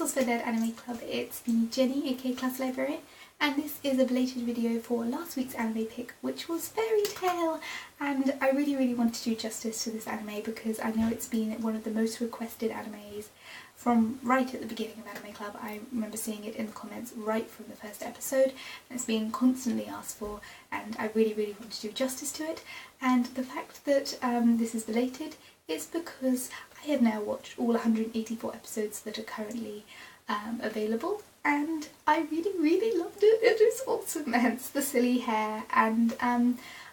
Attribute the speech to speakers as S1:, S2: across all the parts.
S1: SourceFedNerd Anime Club, it's me, Jenny, aka ClassyLibrarian, and this is a belated video for last week's anime pick, which was Fairy Tail, and I really wanted to do justice to this anime because I know it's been one of the most requested animes from right at the beginning of Anime Club. I remember seeing it in the comments right from the first episode, and it's been constantly asked for, and I really wanted to do justice to it. And the fact that this is belated is because I have now watched all 184 episodes that are currently available, and I really loved it. It is awesome, hence the silly hair, and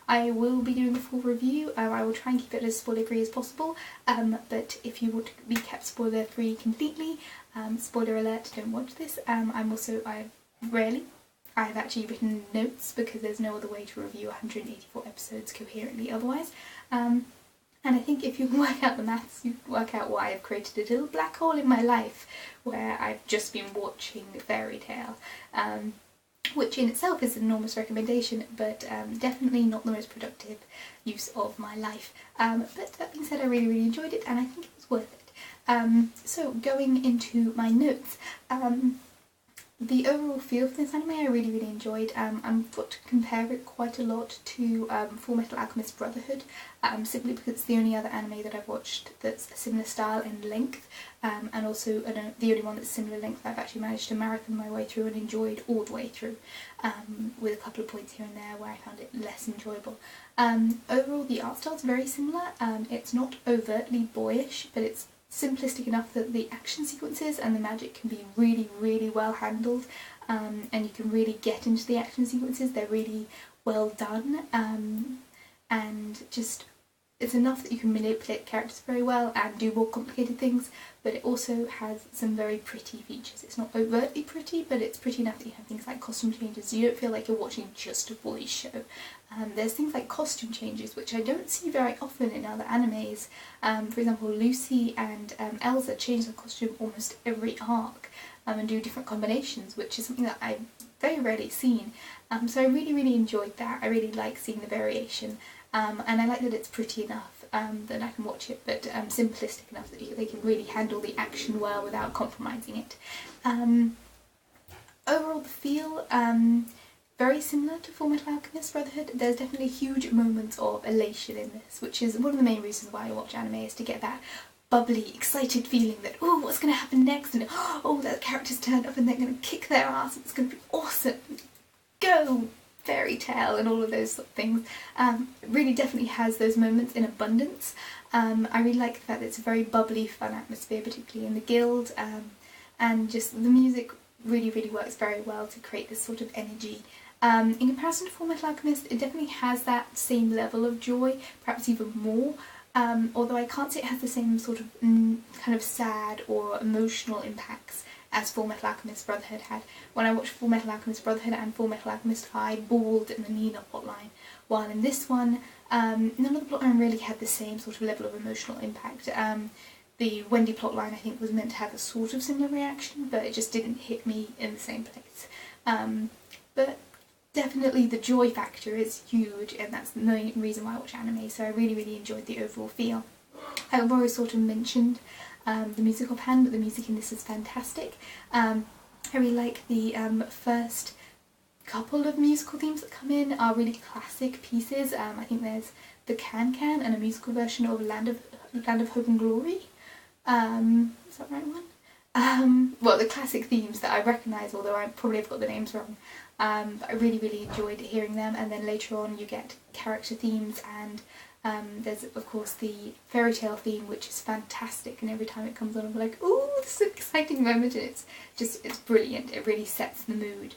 S1: I will be doing a full review. I will try and keep it as spoiler free as possible, but if you want to be kept spoiler free completely, spoiler alert, don't watch this. I've actually written notes because there's no other way to review 184 episodes coherently otherwise. And I think if you work out the maths, you work out why I've created a little black hole in my life where I've just been watching Fairy Tail, which in itself is an enormous recommendation, but definitely not the most productive use of my life. But that being said, I really enjoyed it, and I think it was worth it. So going into my notes, the overall feel of this anime I really enjoyed. I've got to compare it quite a lot to Fullmetal Alchemist Brotherhood, simply because it's the only other anime that I've watched that's a similar style and length, and also the only one that's similar length I've actually managed to marathon my way through and enjoyed all the way through, with a couple of points here and there where I found it less enjoyable. Overall the art style's very similar. It's not overtly boyish, but it's simplistic enough that the action sequences and the magic can be really well handled, and you can really get into the action sequences. They're really well done, and just it's enough that you can manipulate characters very well and do more complicated things, but it also has some very pretty features. It's not overtly pretty, but it's pretty enough that you have things like costume changes, so you don't feel like you're watching just a boys show. There's things like costume changes, which I don't see very often in other animes. For example, Lucy and Elsa change their costume almost every arc, and do different combinations, which is something that I've very rarely seen. So I really enjoyed that. I really like seeing the variation, and I like that it's pretty enough that I can watch it, but simplistic enough that they can really handle the action well without compromising it. Overall, the feel, very similar to Fullmetal Alchemist Brotherhood. There's definitely huge moments of elation in this, which is one of the main reasons why I watch anime, is to get that bubbly, excited feeling that, oh, what's going to happen next, and oh, that character's turned up and they're going to kick their ass, it's going to be awesome, go Fairy Tail, and all of those sort of things. It really definitely has those moments in abundance. I really like the fact that it's a very bubbly, fun atmosphere, particularly in the guild, and just the music really works very well to create this sort of energy. In comparison to Fullmetal Alchemist, it definitely has that same level of joy, perhaps even more, although I can't say it has the same sort of kind of sad or emotional impacts as Fullmetal Alchemist Brotherhood had. When I watched Fullmetal Alchemist Brotherhood and Fullmetal Alchemist, I bawled in the Nina plotline, while in this one, none of the plotline really had the same sort of level of emotional impact. The Wendy plotline I think was meant to have a sort of similar reaction, but it just didn't hit me in the same place. But definitely the joy factor is huge, and that's the main reason why I watch anime, so I really enjoyed the overall feel. I've already sort of mentioned the music offhand, but the music in this is fantastic. I really like the first couple of musical themes that come in are really classic pieces. I think there's the Can Can and a musical version of Land of Hope and Glory. Is that the right one? Well, the classic themes that I recognise, although I probably have got the names wrong. But I really enjoyed hearing them, and then later on you get character themes, and there's of course the Fairy Tail theme, which is fantastic, and every time it comes on I'm like, ooh, this is an exciting moment, and it's brilliant. It really sets the mood.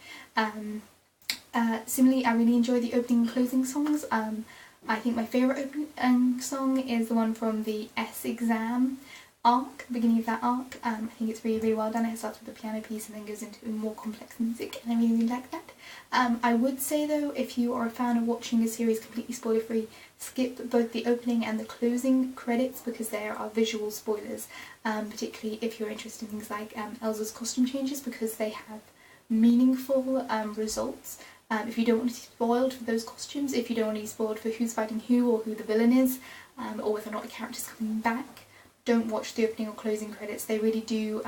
S1: Similarly, I really enjoy the opening and closing songs. I think my favourite opening song is the one from the S exam arc, the beginning of that arc. I think it's really well done. It starts with a piano piece and then goes into more complex music, and I really like that. I would say though, if you are a fan of watching a series completely spoiler free, skip both the opening and the closing credits because there are visual spoilers, particularly if you're interested in things like Elsa's costume changes, because they have meaningful results. If you don't want to be spoiled for those costumes, if you don't want to be spoiled for who's fighting who or who the villain is, or whether or not the character's coming back, don't watch the opening or closing credits. They really do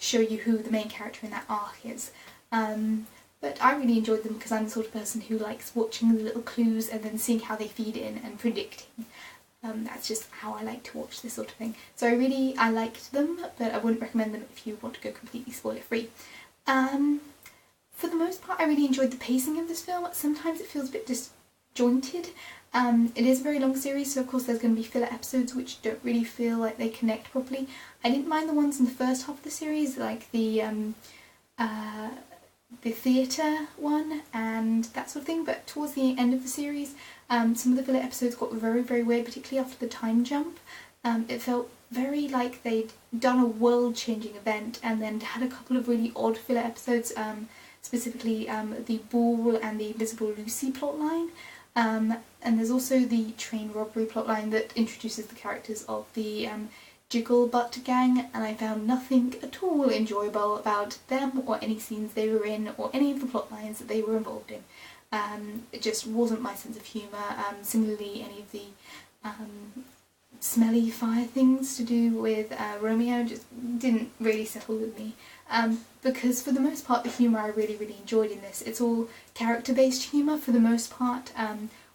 S1: show you who the main character in that arc is. But I really enjoyed them because I'm the sort of person who likes watching the little clues and then seeing how they feed in and predicting. That's just how I like to watch this sort of thing. So I liked them, but I wouldn't recommend them if you want to go completely spoiler free. For the most part, I really enjoyed the pacing of this film. Sometimes it feels a bit disjointed. It is a very long series, so of course there's going to be filler episodes which don't really feel like they connect properly. I didn't mind the ones in the first half of the series, like the theatre one and that sort of thing, but towards the end of the series, some of the filler episodes got very, very weird, particularly after the time jump. It felt very like they'd done a world-changing event and then had a couple of really odd filler episodes, specifically the Ball and the Invisible Lucy plotline. And there's also the train robbery plotline that introduces the characters of the Jiggle Butt gang, and I found nothing at all enjoyable about them or any scenes they were in or any of the plot lines that they were involved in. It just wasn't my sense of humour. Similarly, any of the smelly fire things to do with Romeo just didn't really settle with me. Because for the most part the humour I really, really enjoyed in this. It's all character-based humour for the most part.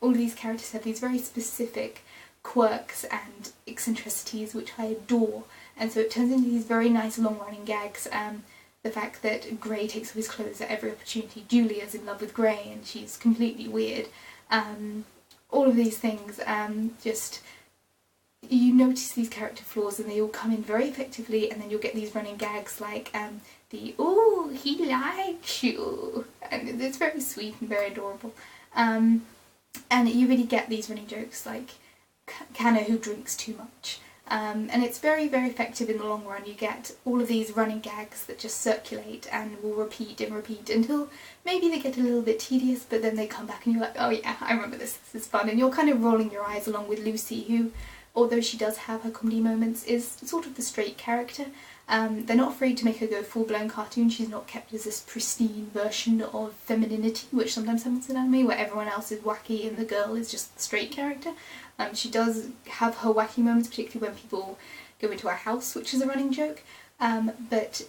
S1: All of these characters have these very specific quirks and eccentricities which I adore, and so it turns into these very nice long-running gags. The fact that Grey takes off his clothes at every opportunity, Julia's in love with Grey and she's completely weird. All of these things, just you notice these character flaws and they all come in very effectively, and then you'll get these running gags like the "ooh, he likes you," and it's very sweet and very adorable. And you really get these running jokes like Canna who drinks too much. And it's very, very effective in the long run. You get all of these running gags that just circulate and will repeat and repeat until maybe they get a little bit tedious, but then they come back and you're like, oh yeah, I remember this is fun. And you're kind of rolling your eyes along with Lucy, who, although she does have her comedy moments, is sort of the straight character. They're not afraid to make her go full-blown cartoon. She's not kept as this pristine version of femininity, which sometimes happens in anime, where everyone else is wacky and the girl is just the straight character. She does have her wacky moments, particularly when people go into her house, which is a running joke, but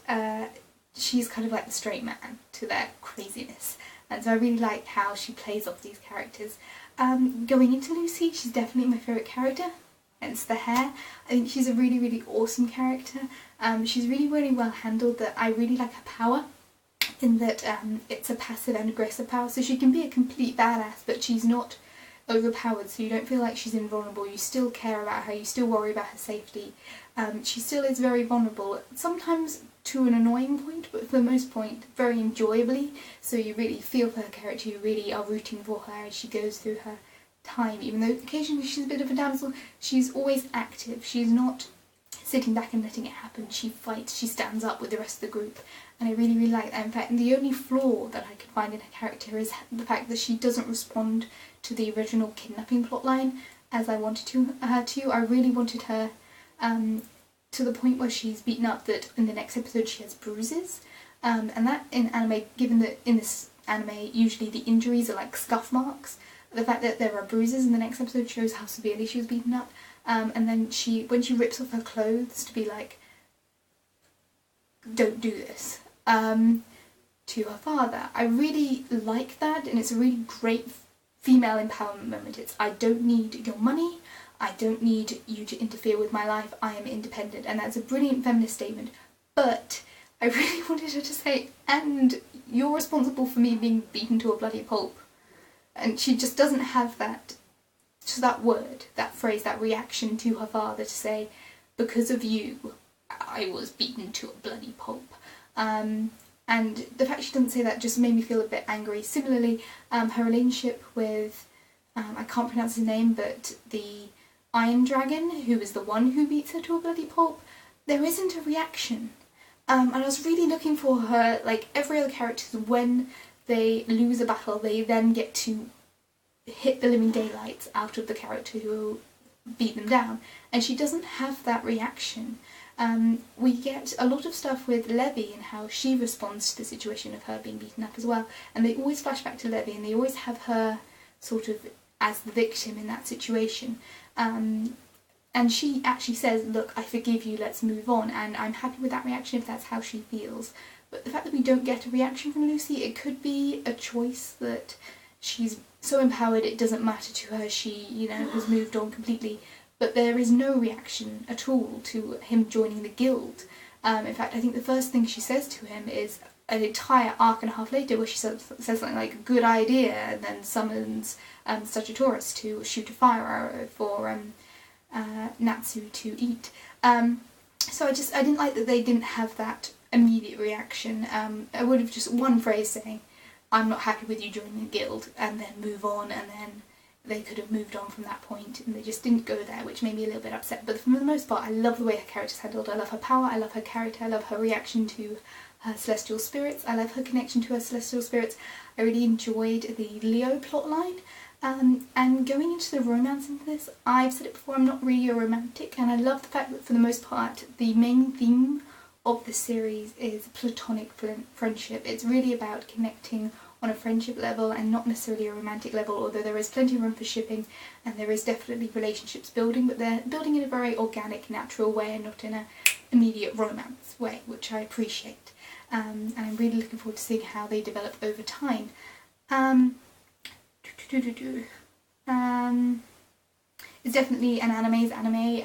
S1: she's kind of like the straight man to their craziness, and so I really like how she plays off these characters. Going into Lucy, she's definitely my favourite character, hence the hair. I think she's a really, really awesome character. She's really, really well handled. That I really like her power, in that it's a passive and aggressive power, so she can be a complete badass, but she's not overpowered, so you don't feel like she's invulnerable. You still care about her, you still worry about her safety. She still is very vulnerable, sometimes to an annoying point, but for the most part very enjoyably, so you really feel for her character, you really are rooting for her as she goes through her time. Even though occasionally she's a bit of a damsel, she's always active, she's not sitting back and letting it happen. She fights, she stands up with the rest of the group, and I really, really like that. In fact, the only flaw that I could find in her character is the fact that she doesn't respond to the original kidnapping plotline as I wanted her to. I really wanted her to the point where she's beaten up that in the next episode she has bruises, and that in anime, given that in this anime usually the injuries are like scuff marks, the fact that there are bruises in the next episode shows how severely she was beaten up. And then when she rips off her clothes to be like, don't do this, to her father, I really like that, and it's a really great female empowerment moment. It's, I don't need your money, I don't need you to interfere with my life, I am independent, and that's a brilliant feminist statement. But I really wanted her to say, and you're responsible for me being beaten to a bloody pulp. And she just doesn't have that, just that word, that phrase, that reaction to her father to say, because of you, I was beaten to a bloody pulp. And the fact she doesn't say that just made me feel a bit angry. Similarly, her relationship with, I can't pronounce his name, but the Iron Dragon, who is the one who beats her to a bloody pulp, there isn't a reaction. And I was really looking for her, like every other character, when they lose a battle, they then get to hit the living daylights out of the character who beat them down, and she doesn't have that reaction. We get a lot of stuff with Levy and how she responds to the situation of her being beaten up as well, and they always flash back to Levy and they always have her sort of as the victim in that situation. And and she actually says, look, I forgive you, let's move on, and I'm happy with that reaction if that's how she feels. But the fact that we don't get a reaction from Lucy, it could be a choice that she's so empowered it doesn't matter to her, she, you know, has moved on completely. But there is no reaction at all to him joining the guild. In fact, I think the first thing she says to him is an entire arc and a half later where she says something like, good idea, and then summons Sagittarius to shoot a fire arrow for Natsu to eat. So I didn't like that they didn't have that immediate reaction. I would have just one phrase saying, I'm not happy with you joining the guild, and then move on, and then they could have moved on from that point, and they just didn't go there, which made me a little bit upset. But for the most part, I love the way her character's handled. I love her power, I love her character, I love her reaction to her celestial spirits, I love her connection to her celestial spirits. I really enjoyed the Leo plotline. And going into the romance into this, I've said it before, I'm not really a romantic, and I love the fact that for the most part the main theme of the series is platonic friendship. It's really about connecting on a friendship level and not necessarily a romantic level, although there is plenty of room for shipping and there is definitely relationships building, but they're building in a very organic, natural way and not in an immediate romance way, which I appreciate. And I'm really looking forward to seeing how they develop over time. It's definitely an anime's anime.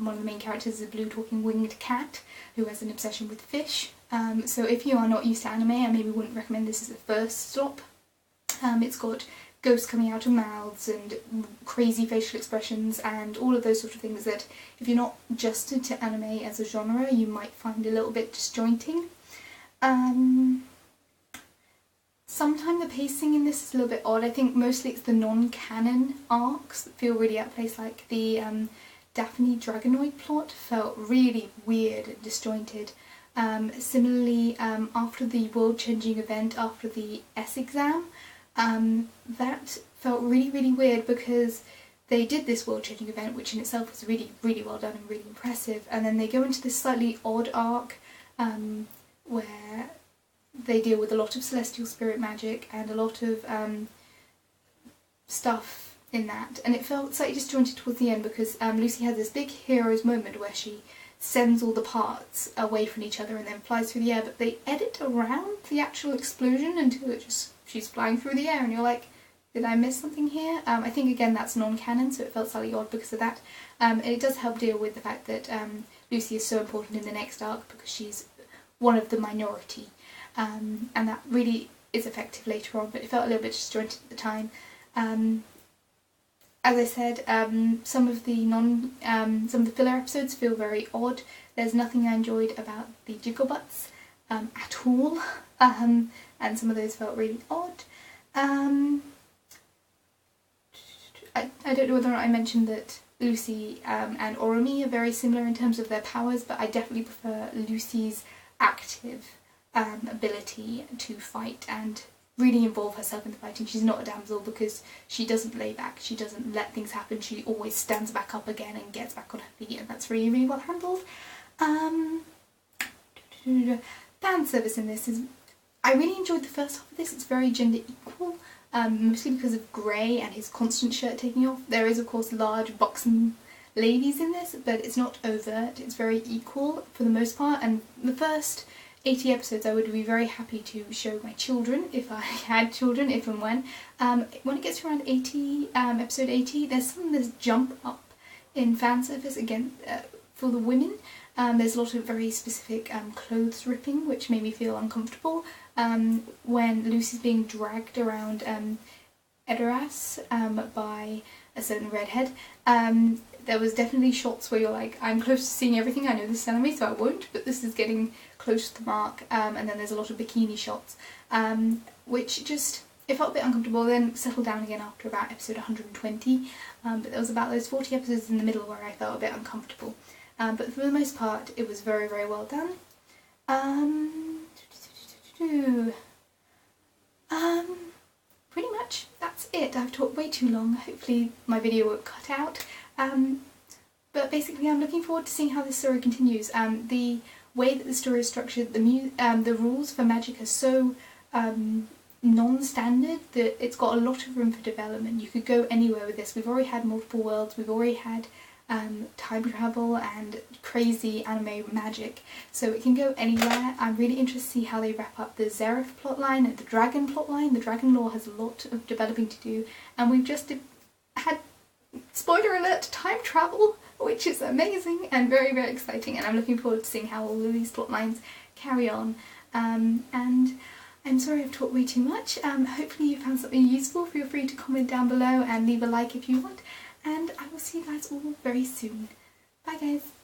S1: One of the main characters is a blue talking winged cat who has an obsession with fish. So if you are not used to anime, I maybe wouldn't recommend this as a first stop. It's got ghosts coming out of mouths and crazy facial expressions and all of those sort of things that if you're not adjusted to anime as a genre, you might find a little bit disjointing. Sometimes the pacing in this is a little bit odd. I think mostly it's the non-canon arcs that feel really out of place, like the Daphne Dragonoid plot felt really weird and disjointed. Similarly, after the world-changing event, after the S exam, that felt really weird because they did this world-changing event, which in itself was really well done and really impressive, and then they go into this slightly odd arc where they deal with a lot of celestial spirit magic and a lot of stuff in that, and it felt slightly disjointed towards the end because Lucy has this big hero's moment where she sends all the parts away from each other and then flies through the air, but they edit around the actual explosion until she's flying through the air and you're like, did I miss something here? I think again that's non-canon, so it felt slightly odd because of that. And it does help deal with the fact that Lucy is so important in the next arc because she's one of the minority. And that really is effective later on, but it felt a little bit disjointed at the time. As I said, some of the filler episodes feel very odd. There's nothing I enjoyed about the jiggle butts at all, and some of those felt really odd. I don't know whether or not I mentioned that Lucy and Orumi are very similar in terms of their powers, but I definitely prefer Lucy's active ability to fight and really involve herself in the fighting. She's not a damsel because she doesn't lay back, she doesn't let things happen, she always stands back up again and gets back on her feet, and that's really well handled. Fan service in this is, I really enjoyed the first half of this. It's very gender equal, mostly because of Grey and his constant shirt taking off. There is of course large buxom ladies in this, but it's not overt, it's very equal for the most part, and the first 80 episodes I would be very happy to show my children, if I had children, if and when. When it gets to around 80, episode 80, there's this jump up in fan service again for the women. There's a lot of very specific clothes ripping, which made me feel uncomfortable. When Lucy's being dragged around Edoras by a certain redhead, there was definitely shots where you're like, I'm close to seeing everything, I know this is anime so I won't, but this is getting close to the mark, and then there's a lot of bikini shots, which just, it felt a bit uncomfortable, then settled down again after about episode 120, but there was about those 40 episodes in the middle where I felt a bit uncomfortable. But for the most part it was very well done. Pretty much that's it. I've talked way too long, hopefully my video won't cut out. But basically I'm looking forward to seeing how this story continues. The way that the story is structured, the rules for magic are so non-standard that it's got a lot of room for development. You could go anywhere with this. We've already had multiple worlds, we've already had time travel and crazy anime magic, so it can go anywhere. I'm really interested to see how they wrap up the Zeref plotline and the dragon plotline. The dragon lore has a lot of developing to do, and we've just had, spoiler alert, time travel, which is amazing and very, very exciting, and I'm looking forward to seeing how all of these plotlines carry on. And I'm sorry I've talked way too much. Hopefully you found something useful. Feel free to comment down below and leave a like if you want, and I will see you guys all very soon. Bye guys!